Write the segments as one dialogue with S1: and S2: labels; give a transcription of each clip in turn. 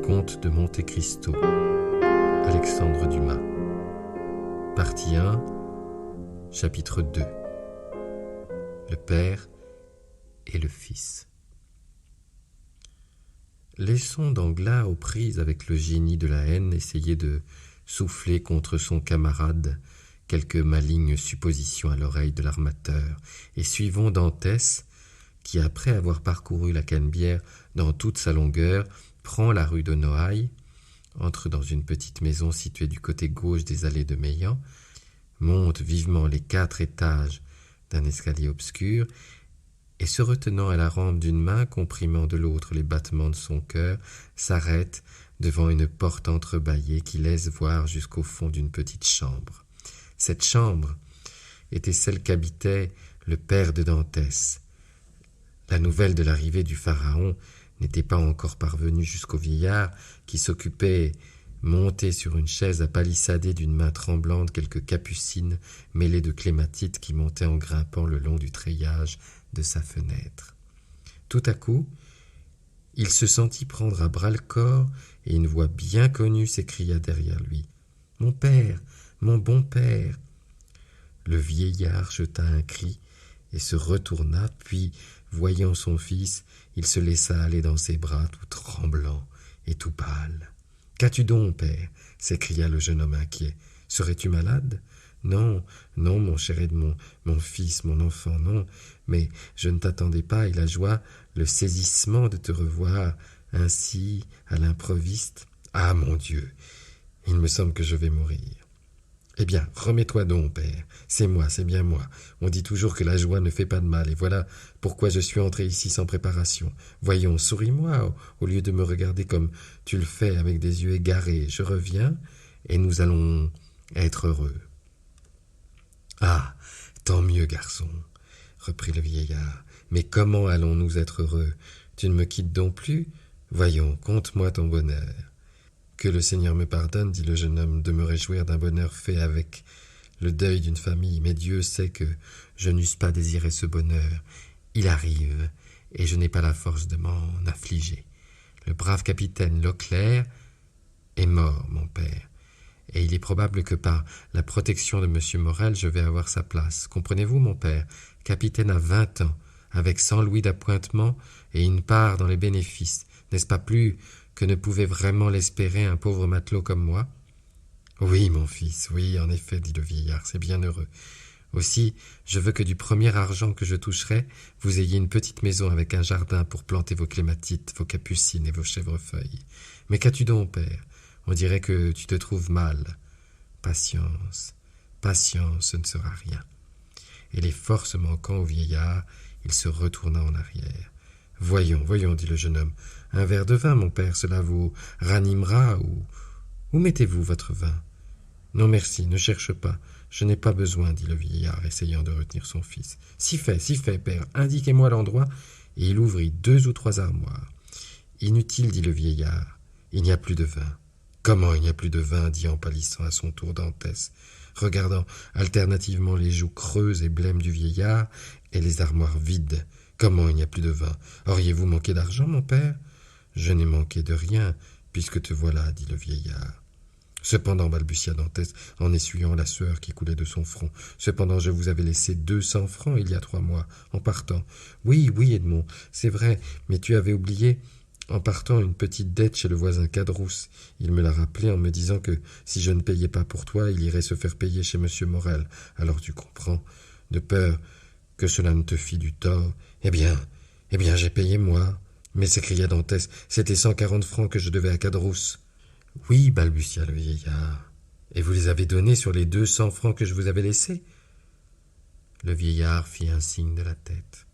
S1: Comte de Monte Cristo, Alexandre Dumas. Partie 1, chapitre 2. Le Père et le Fils. Laissons Danglars aux prises avec le génie de la haine essayer de souffler contre son camarade quelques malignes suppositions à l'oreille de l'armateur, et suivons Dantès, qui, après avoir parcouru la Canebière dans toute sa longueur, prend la rue de Noailles, entre dans une petite maison située du côté gauche des allées de Meilhan, monte vivement les 4 étages d'un escalier obscur, et se retenant à la rampe d'une main, comprimant de l'autre les battements de son cœur, s'arrête devant une porte entrebâillée qui laisse voir jusqu'au fond d'une petite chambre. Cette chambre était celle qu'habitait le père de Dantès. La nouvelle de l'arrivée du pharaon n'était pas encore parvenue jusqu'au vieillard qui s'occupait, monté sur une chaise, à palissader d'une main tremblante quelques capucines mêlées de clématites qui montaient en grimpant le long du treillage de sa fenêtre. Tout à coup, il se sentit prendre à bras-le-corps et une voix bien connue s'écria derrière lui. « Mon père, mon bon père !» Le vieillard jeta un cri et se retourna, puis, voyant son fils, il se laissa aller dans ses bras, tout tremblant et tout pâle. « Qu'as-tu donc, père ?» s'écria le jeune homme inquiet. « Serais-tu malade ?»« Non, non, mon cher Edmond, mon fils, mon enfant, non, mais je ne t'attendais pas, et la joie, le saisissement de te revoir ainsi, à l'improviste. Ah, mon Dieu, il me semble que je vais mourir. » « Eh bien, remets-toi donc, père. C'est moi, c'est bien moi. On dit toujours que la joie ne fait pas de mal, et voilà pourquoi je suis entré ici sans préparation. Voyons, souris-moi, au lieu de me regarder comme tu le fais avec des yeux égarés. Je reviens, et nous allons être heureux. »« Ah, tant mieux, garçon, reprit le vieillard. Mais comment allons-nous être heureux? Tu ne me quittes donc plus? Voyons, conte-moi ton bonheur. » « Que le Seigneur me pardonne, dit le jeune homme, de me réjouir d'un bonheur fait avec le deuil d'une famille, mais Dieu sait que je n'eusse pas désiré ce bonheur. Il arrive, et je n'ai pas la force de m'en affliger. Le brave capitaine Leclerc est mort, mon père, et il est probable que par la protection de M. Morel, je vais avoir sa place. Comprenez-vous, mon père, capitaine à 20 ans, avec 100 louis d'appointement et une part dans les bénéfices, n'est-ce pas plus que ne pouvait vraiment l'espérer un pauvre matelot comme moi? »« Oui, mon fils, oui, en effet, dit le vieillard, c'est bien heureux. Aussi, je veux que du premier argent que je toucherai, vous ayez une petite maison avec un jardin pour planter vos clématites, vos capucines et vos chèvrefeuilles. Mais qu'as-tu donc, père? On dirait que tu te trouves mal. Patience, patience, ce ne sera rien. » Et les forces manquant au vieillard, il se retourna en arrière. « Voyons, voyons, dit le jeune homme, un verre de vin, mon père, cela vous ranimera, ou... Où mettez-vous votre vin? »« Non, merci, ne cherche pas, je n'ai pas besoin, dit le vieillard, essayant de retenir son fils. Si fait, père, indiquez-moi l'endroit, et il ouvrit 2 ou 3 armoires. Inutile, dit le vieillard, il n'y a plus de vin. Comment il n'y a plus de vin, dit en pâlissant à son tour Dantès, regardant alternativement les joues creuses et blêmes du vieillard et les armoires vides. Comment il n'y a plus de vin? Auriez-vous manqué d'argent, mon père? Je n'ai manqué de rien, puisque te voilà, dit le vieillard. Cependant, balbutia Dantès, en essuyant la sueur qui coulait de son front, cependant je vous avais laissé 200 francs il y a 3 mois, en partant. Oui, oui, Edmond, c'est vrai, mais tu avais oublié, en partant, une petite dette chez le voisin Caderousse. Il me l'a rappelé en me disant que si je ne payais pas pour toi, il irait se faire payer chez M. Morel. Alors tu comprends, de peur que cela ne te fît du tort. Eh bien, j'ai payé moi. Mais s'écria Dantès, c'était 140 francs que je devais à Caderousse. Oui, balbutia le vieillard. Et vous les avez donnés sur les 200 francs que je vous avais laissés? Le vieillard fit un signe de la tête.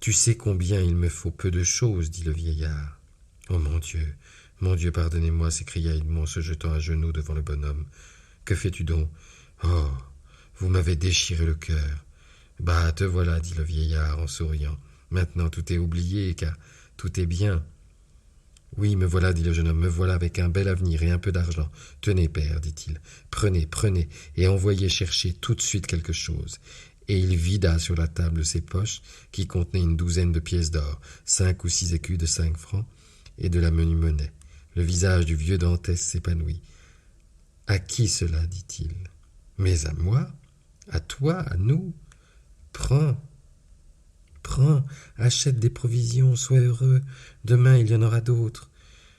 S1: Tu sais combien il me faut peu de choses, dit le vieillard. Oh mon Dieu, pardonnez-moi, s'écria Edmond en se jetant à genoux devant le bonhomme. Que fais-tu donc? Oh, vous m'avez déchiré le cœur. Bah, te voilà, dit le vieillard en souriant. Maintenant tout est oublié, car tout est bien. Oui, me voilà, dit le jeune homme, me voilà avec un bel avenir et un peu d'argent. Tenez, père, dit-il, prenez, et envoyez chercher tout de suite quelque chose. Et il vida sur la table ses poches, qui contenaient une 12aine de pièces d'or, 5 ou 6 écus de 5 francs, et de la menue monnaie. Le visage du vieux Dantès s'épanouit. « À qui cela ?» dit-il. « Mais à moi, à toi, à nous. Prends, achète des provisions, sois heureux. Demain, il y en aura d'autres. »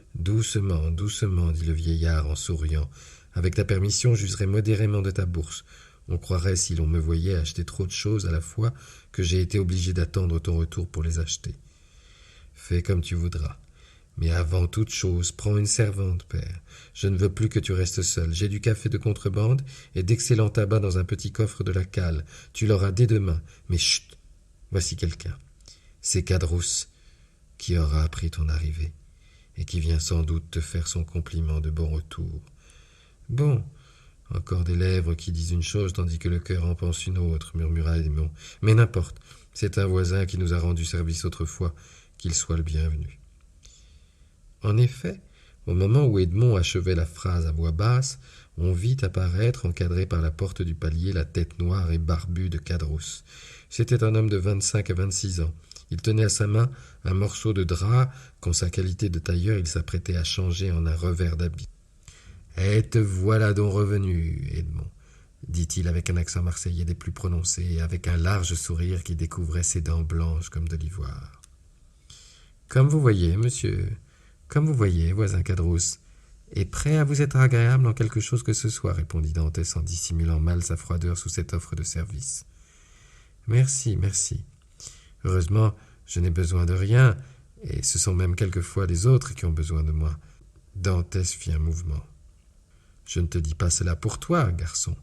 S1: « Doucement, doucement, dit le vieillard en souriant. Avec ta permission, j'userai modérément de ta bourse. On croirait, si l'on me voyait acheter trop de choses à la fois, que j'ai été obligé d'attendre ton retour pour les acheter. Fais comme tu voudras. Mais avant toute chose, prends une servante, père. Je ne veux plus que tu restes seul. J'ai du café de contrebande et d'excellent tabac dans un petit coffre de la cale. Tu l'auras dès demain. Mais chut, voici quelqu'un. C'est Caderousse qui aura appris ton arrivée et qui vient sans doute te faire son compliment de bon retour. Bon, encore des lèvres qui disent une chose tandis que le cœur en pense une autre, murmura Edmond. Mais n'importe, c'est un voisin qui nous a rendu service autrefois, qu'il soit le bienvenu. En effet, au moment où Edmond achevait la phrase à voix basse, on vit apparaître, encadré par la porte du palier, la tête noire et barbue de Caderousse. C'était un homme de 25 à 26 ans. Il tenait à sa main un morceau de drap qu'en sa qualité de tailleur il s'apprêtait à changer en un revers d'habit. « Et te voilà donc revenu, Edmond, » dit-il avec un accent marseillais des plus prononcés et avec un large sourire qui découvrait ses dents blanches comme de l'ivoire. « Comme vous voyez, monsieur, comme vous voyez, voisin Caderousse, et prêt à vous être agréable en quelque chose que ce soit, répondit Dantès en dissimulant mal sa froideur sous cette offre de service. « Merci, merci. Heureusement, je n'ai besoin de rien, et ce sont même quelquefois les autres qui ont besoin de moi. » Dantès fit un mouvement. « Je ne te dis pas cela pour toi, garçon.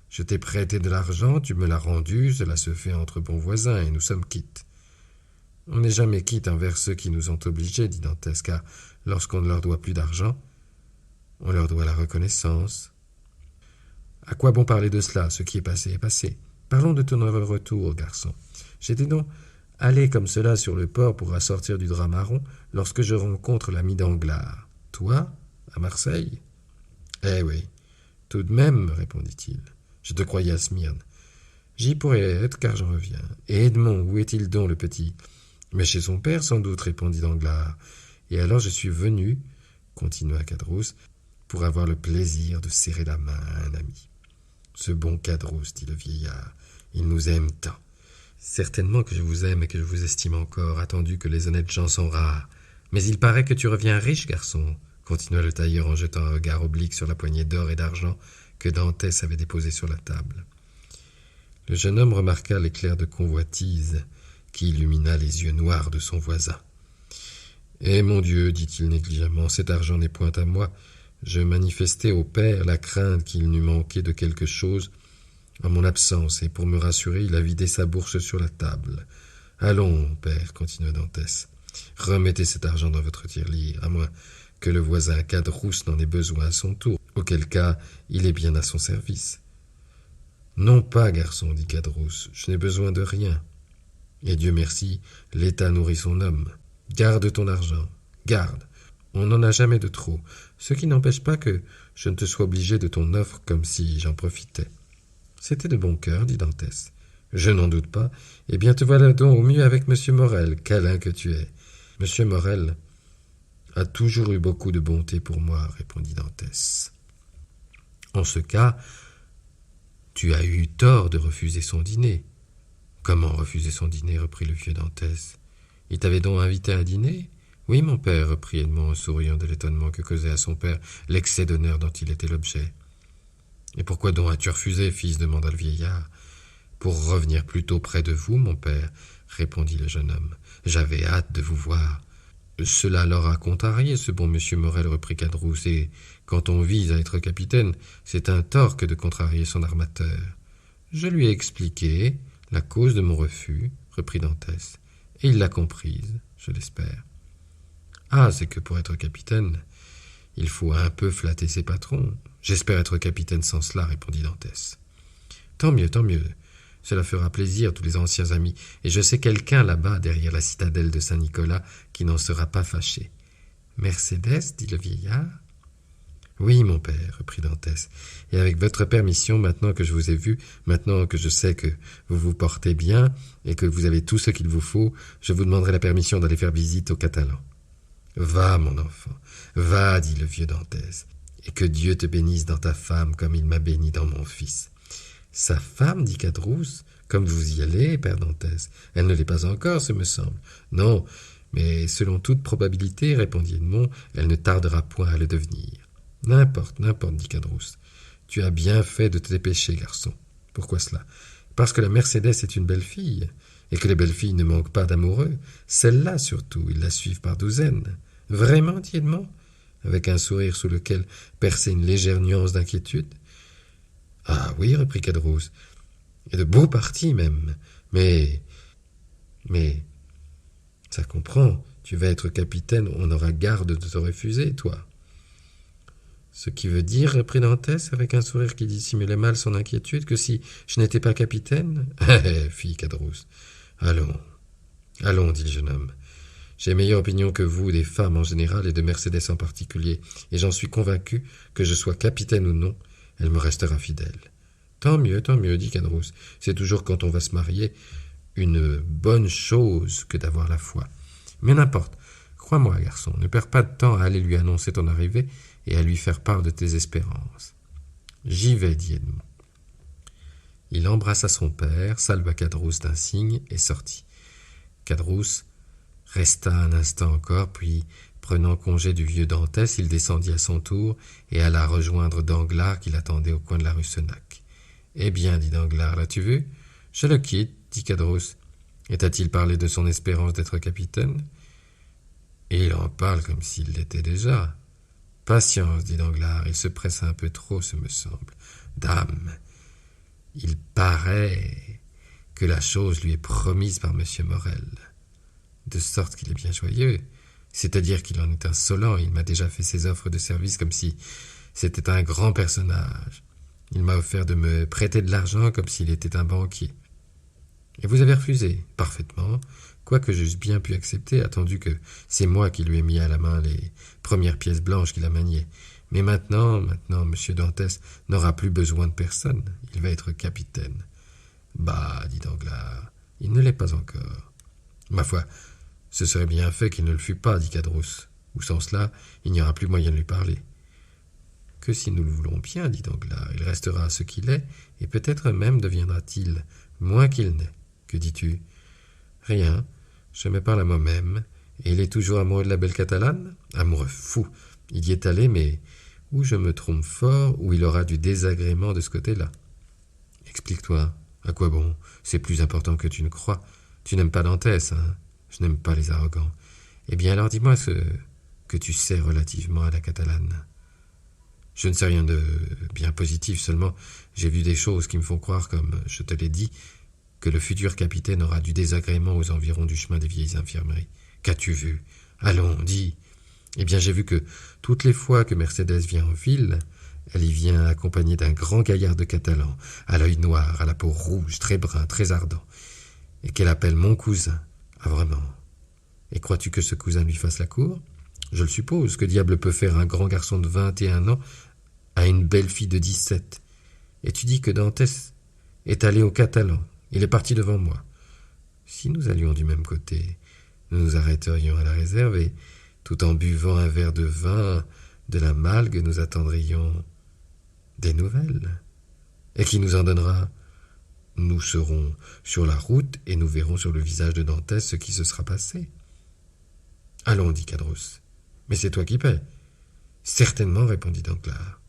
S1: Je t'ai prêté de l'argent, tu me l'as rendu, cela se fait entre bons voisins, et nous sommes quittes. » « On n'est jamais quitte envers ceux qui nous ont obligés, dit Dantès, car lorsqu'on ne leur doit plus d'argent, on leur doit la reconnaissance. À quoi bon parler de cela? Ce qui est passé est passé. Parlons de ton heureux retour, garçon. J'étais donc allé comme cela sur le port pour assortir du drap marron lorsque je rencontre l'ami Danglars. Toi, à Marseille? Eh oui, tout de même, répondit-il. Je te croyais à Smyrne. J'y pourrais être, car j'en reviens. Et Edmond, où est-il donc, le petit? Mais chez son père, sans doute, répondit Danglars. Et alors je suis venu, continua Caderousse, pour avoir le plaisir de serrer la main à un ami. Ce bon Caderousse, dit le vieillard, il nous aime tant. Certainement que je vous aime et que je vous estime encore, attendu que les honnêtes gens sont rares. Mais il paraît que tu reviens riche, garçon, continua le tailleur en jetant un regard oblique sur la poignée d'or et d'argent que Dantès avait déposée sur la table. Le jeune homme remarqua l'éclair de convoitise qui illumina les yeux noirs de son voisin. « Eh mon Dieu, dit-il négligemment, cet argent n'est point à moi. Je manifestais au père la crainte qu'il n'eût manqué de quelque chose en mon absence, et pour me rassurer, il a vidé sa bourse sur la table. Allons, père, continua Dantès, remettez cet argent dans votre tirelire, à moins que le voisin Caderousse n'en ait besoin à son tour, auquel cas il est bien à son service. Non pas, garçon, dit Caderousse, je n'ai besoin de rien. Et Dieu merci, l'État nourrit son homme. Garde ton argent, garde. On n'en a jamais de trop, ce qui n'empêche pas que je ne te sois obligé de ton offre comme si j'en profitais. C'était de bon cœur, dit Dantès. Je n'en doute pas. Eh bien, te voilà donc au mieux avec M. Morel, câlin que tu es. M. Morel a toujours eu beaucoup de bonté pour moi, répondit Dantès. En ce cas, tu as eu tort de refuser son dîner. Comment refuser son dîner, reprit le vieux Dantès. Il t'avait donc invité à dîner? Oui, mon père, reprit Edmond en souriant de l'étonnement que causait à son père l'excès d'honneur dont il était l'objet. Et pourquoi donc as-tu refusé, fils? Demanda le vieillard. Pour revenir plus tôt près de vous, mon père, répondit le jeune homme. J'avais hâte de vous voir. Cela l'aura contrarié, ce bon monsieur Morel, reprit Caderousse, et quand on vise à être capitaine, c'est un tort que de contrarier son armateur. Je lui ai expliqué la cause de mon refus, reprit Dantès, et il l'a comprise, je l'espère. Ah, c'est que pour être capitaine, il faut un peu flatter ses patrons. J'espère être capitaine sans cela, répondit Dantès. Tant mieux, cela fera plaisir tous les anciens amis, et je sais quelqu'un là-bas, derrière la citadelle de Saint-Nicolas, qui n'en sera pas fâché. Mercédès, dit le vieillard. Oui, mon père, reprit Dantès, et avec votre permission, maintenant que je vous ai vu, maintenant que je sais que vous vous portez bien et que vous avez tout ce qu'il vous faut, je vous demanderai la permission d'aller faire visite aux Catalans. Va, mon enfant, va, dit le vieux Dantès, et que Dieu te bénisse dans ta femme comme il m'a béni dans mon fils. Sa femme, dit Caderousse, comme vous y allez, père Dantès. Elle ne l'est pas encore, ce me semble. Non, mais selon toute probabilité, répondit Edmond, elle ne tardera point à le devenir. N'importe, n'importe, dit Caderousse. Tu as bien fait de te dépêcher, garçon. Pourquoi cela? Parce que la Mercédès est une belle fille, et que les belles filles ne manquent pas d'amoureux. Celle-là, surtout, ils la suivent par douzaines. Vraiment, dit Edmond, avec un sourire sous lequel perçait une légère nuance d'inquiétude. Ah oui, reprit Caderousse, et de beaux partis même. Mais, ça comprend, tu vas être capitaine, on aura garde de te refuser, toi. Ce qui veut dire, reprit Dantès, avec un sourire qui dissimulait mal son inquiétude, que si je n'étais pas capitaine? Fit Caderousse. Allons, allons, dit le jeune homme. J'ai meilleure opinion que vous des femmes en général et de Mercédès en particulier, et j'en suis convaincu que je sois capitaine ou non, elle me restera fidèle. Tant mieux, dit Caderousse. C'est toujours quand on va se marier une bonne chose que d'avoir la foi. Mais n'importe, crois-moi, garçon, ne perds pas de temps à aller lui annoncer ton arrivée et à lui faire part de tes espérances. J'y vais, dit Edmond. Il embrassa son père, salua Caderousse d'un signe et sortit. Caderousse resta un instant encore, puis, prenant congé du vieux Dantès, il descendit à son tour et alla rejoindre Danglars qui l'attendait au coin de la rue Senac. « Eh bien, dit Danglars, l'as-tu vu? Je le quitte, dit Caderousse. Et t'a-t-il parlé de son espérance d'être capitaine? Et il en parle comme s'il l'était déjà. Patience, dit Danglars, il se presse un peu trop, ce me semble. Dame, il paraît que la chose lui est promise par M. Morel, de sorte qu'il est bien joyeux. C'est-à-dire qu'il en est insolent, il m'a déjà fait ses offres de service comme si c'était un grand personnage. Il m'a offert de me prêter de l'argent comme s'il était un banquier. Et vous avez refusé? Parfaitement, quoique j'eusse bien pu accepter, attendu que c'est moi qui lui ai mis à la main les premières pièces blanches qu'il a maniées. Mais maintenant, M. Dantès n'aura plus besoin de personne. Il va être capitaine. Bah, dit Danglars, il ne l'est pas encore. Ma foi, ce serait bien fait qu'il ne le fût pas, dit Caderousse. Ou sans cela, il n'y aura plus moyen de lui parler. Que si nous le voulons bien, dit Danglars, il restera ce qu'il est, et peut-être même deviendra-t-il moins qu'il n'est. Que dis-tu? Rien, je me parle à moi-même, et il est toujours amoureux de la belle Catalane? Amoureux fou, il y est allé, mais ou je me trompe fort, ou il aura du désagrément de ce côté-là. Explique-toi, à quoi bon? C'est plus important que tu ne crois. Tu n'aimes pas Dantès, hein? Je n'aime pas les arrogants. Eh bien alors dis-moi ce que tu sais relativement à la Catalane. Je ne sais rien de bien positif, seulement j'ai vu des choses qui me font croire, comme je te l'ai dit, que le futur capitaine aura du désagrément aux environs du chemin des vieilles infirmeries. Qu'as-tu vu? Allons, dis. Eh bien j'ai vu que toutes les fois que Mercédès vient en ville, elle y vient accompagnée d'un grand gaillard de Catalan, à l'œil noir, à la peau rouge, très brun, très ardent, et qu'elle appelle mon cousin. Ah vraiment? Et crois-tu que ce cousin lui fasse la cour? Je le suppose. Que diable peut faire un grand garçon de 21 ans à une belle fille de 17? Et tu dis que Dantès est allé au Catalan. Il est parti devant moi. Si nous allions du même côté, nous nous arrêterions à la réserve et, tout en buvant un verre de vin de la Malgue, nous attendrions des nouvelles. Et qui nous en donnera? Nous serons sur la route et nous verrons sur le visage de Dantès ce qui se sera passé. Allons, dit Caderousse. Mais c'est toi qui paies. Certainement, répondit Danglars.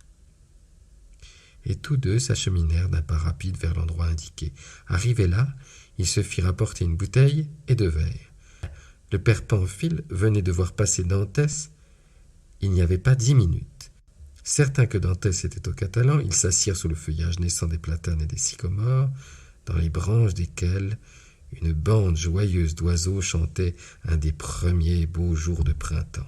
S1: Et tous deux s'acheminèrent d'un pas rapide vers l'endroit indiqué. Arrivés là, ils se firent apporter une bouteille et 2 verres. Le père Pamphile venait de voir passer Dantès. Il n'y avait pas 10 minutes. Certain que Dantès était au Catalan, ils s'assirent sous le feuillage naissant des platanes et des sycomores, dans les branches desquelles une bande joyeuse d'oiseaux chantait un des premiers beaux jours de printemps.